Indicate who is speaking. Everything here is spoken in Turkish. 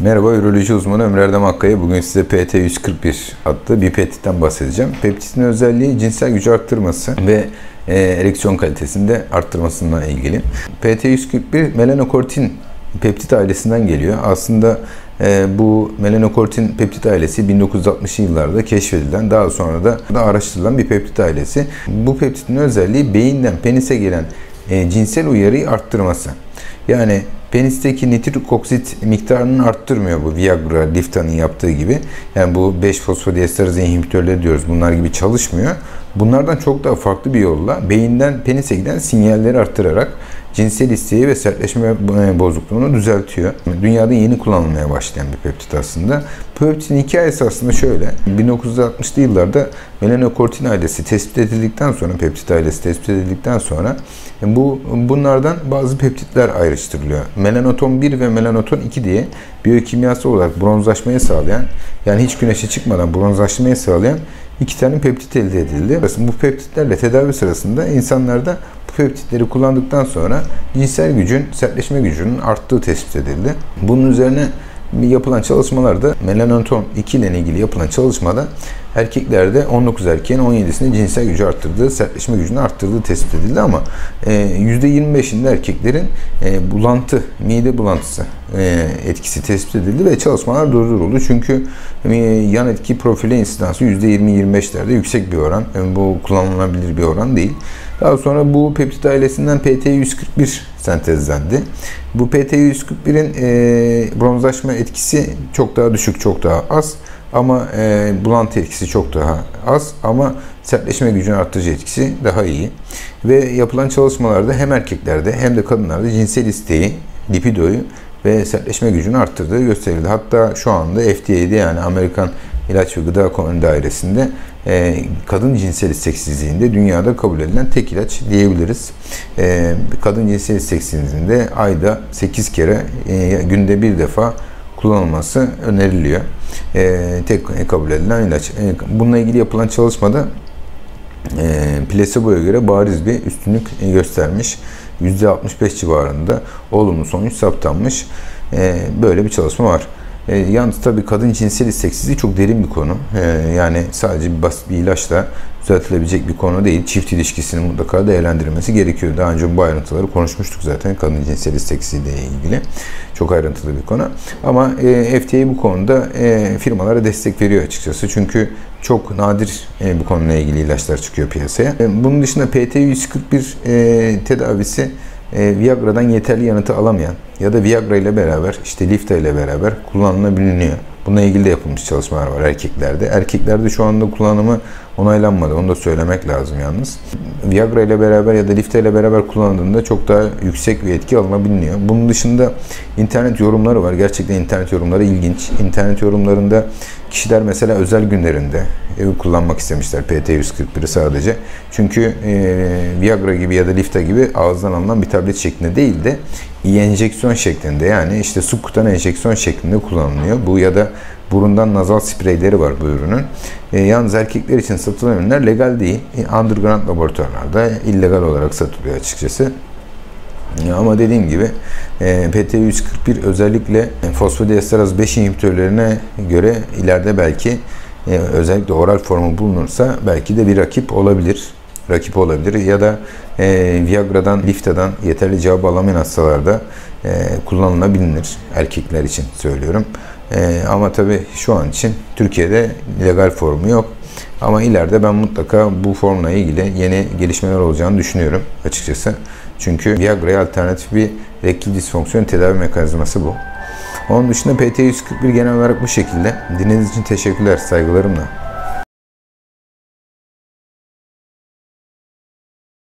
Speaker 1: Merhaba, üroloji uzmanı Ömür Erdem Akkaya. Bugün size PT141 adlı bir peptitten bahsedeceğim. Peptitin özelliği cinsel gücü arttırması ve ereksiyon kalitesini de arttırmasıyla ilgili. PT141 melanokortin peptit ailesinden geliyor. Aslında bu melanokortin peptit ailesi 1960'lı yıllarda keşfedilen, daha sonra da araştırılan bir peptit ailesi. Bu peptitin özelliği beyinden penise gelen cinsel uyarıyı arttırması. Yani penisteki nitrik oksit miktarını arttırmıyor bu Viagra, Lifta'nın yaptığı gibi. Yani bu 5-fosfodiesteraz inhibitörleri diyoruz. Bunlar gibi çalışmıyor. Bunlardan çok daha farklı bir yolla beyinden penise giden sinyalleri arttırarak cinsel isteği ve sertleşme bozukluğunu düzeltiyor. Dünyada yeni kullanılmaya başlayan bir peptit aslında. Peptitin hikayesi aslında şöyle. 1960'lı yıllarda melanokortin ailesi tespit edildikten sonra, peptit ailesi tespit edildikten sonra bunlardan bazı peptitler ayrıştırılıyor. Melanoton 1 ve melanoton 2 diye biyokimyasal olarak bronzlaşmayı sağlayan, yani hiç güneşe çıkmadan bronzlaşmayı sağlayan 2 tane peptit elde edildi. Bu peptitlerle tedavi sırasında insanlarda bu peptitleri kullandıktan sonra cinsel gücün, sertleşme gücünün arttığı tespit edildi. Bunun üzerine yapılan çalışmalarda melanoton 2 ile ilgili yapılan çalışmada erkeklerde 19 erkeğin 17'sinde cinsel gücü arttırdığı, sertleşme gücünü arttırdığı tespit edildi ama %25'inde erkeklerin bulantı, mide bulantısı etkisi tespit edildi ve çalışmalar durduruldu. Çünkü yan etki profili insidansı %20-25'lerde yüksek bir oran. Bu kullanılabilir bir oran değil. Daha sonra bu peptit ailesinden PT141 sentezlendi. Bu PT141'in bronzlaşma etkisi çok daha düşük, çok daha az. Ama bulantı etkisi çok daha az ama sertleşme gücünü arttırıcı etkisi daha iyi. Ve yapılan çalışmalarda hem erkeklerde hem de kadınlarda cinsel isteği, lipidoyu ve sertleşme gücünü arttırdığı gösterildi. Hatta şu anda FDA'de, yani Amerikan İlaç ve Gıda Kontrolü Dairesi'nde kadın cinsel isteksizliğinde dünyada kabul edilen tek ilaç diyebiliriz. Kadın cinsel isteksizliğinde ayda 8 kere, günde 1 defa kullanılması öneriliyor. Tek kabul edilen ilaç. Bununla ilgili yapılan çalışmada plasebo'ya göre bariz bir üstünlük göstermiş. %65 civarında olumlu sonuç saptanmış. Böyle bir çalışma var. Yalnız tabii kadın cinsel isteksizliği çok derin bir konu. Yani sadece basit bir ilaçla düzeltilebilecek bir konu değil. Çift ilişkisinin mutlaka değerlendirilmesi gerekiyor. Daha önce bu ayrıntıları konuşmuştuk zaten, kadın cinsel isteksizliği ile ilgili. Çok ayrıntılı bir konu. Ama FDA bu konuda firmalara destek veriyor açıkçası. Çünkü çok nadir bu konuyla ilgili ilaçlar çıkıyor piyasaya. Bunun dışında PT141 tedavisi Viagra'dan yeterli yanıtı alamayan ya da Viagra ile beraber, işte Lifta ile beraber kullanılabiliyor. Bununla ilgili de yapılmış çalışmalar var erkeklerde. Erkeklerde şu anda kullanımı onaylanmadı. Onu da söylemek lazım yalnız. Viagra ile beraber ya da Lifta ile beraber kullanıldığında çok daha yüksek bir etki alınabiliyor. Bunun dışında internet yorumları var. Gerçekten internet yorumları ilginç. İnternet yorumlarında kişiler mesela özel günlerinde kullanmak istemişler PT141'i sadece. Çünkü Viagra gibi ya da Lifta gibi ağızdan alınan bir tablet şeklinde değil de enjeksiyon şeklinde, yani işte subkutan enjeksiyon şeklinde kullanılıyor. Bu ya da burundan nazal spreyleri var bu ürünün. Yalnız erkekler için satılan ürünler legal değil. Underground laboratuvarlarda illegal olarak satılıyor açıkçası. Ama dediğim gibi PT141 özellikle fosfodiesteraz 5 inhibitörlerine göre ileride belki özellikle oral formu bulunursa belki de bir rakip olabilir ya da Viagra'dan, Lifta'dan yeterli cevap alamayan hastalarda kullanılabilir. Erkekler için söylüyorum. Ama tabii şu an için Türkiye'de legal formu yok. Ama ileride ben mutlaka bu formla ilgili yeni gelişmeler olacağını düşünüyorum açıkçası. Çünkü Viagra'ya alternatif bir erektil disfonksiyon tedavi mekanizması bu. Onun dışında PT141 genel olarak bu şekilde. Dinlediğiniz için teşekkürler, saygılarımla.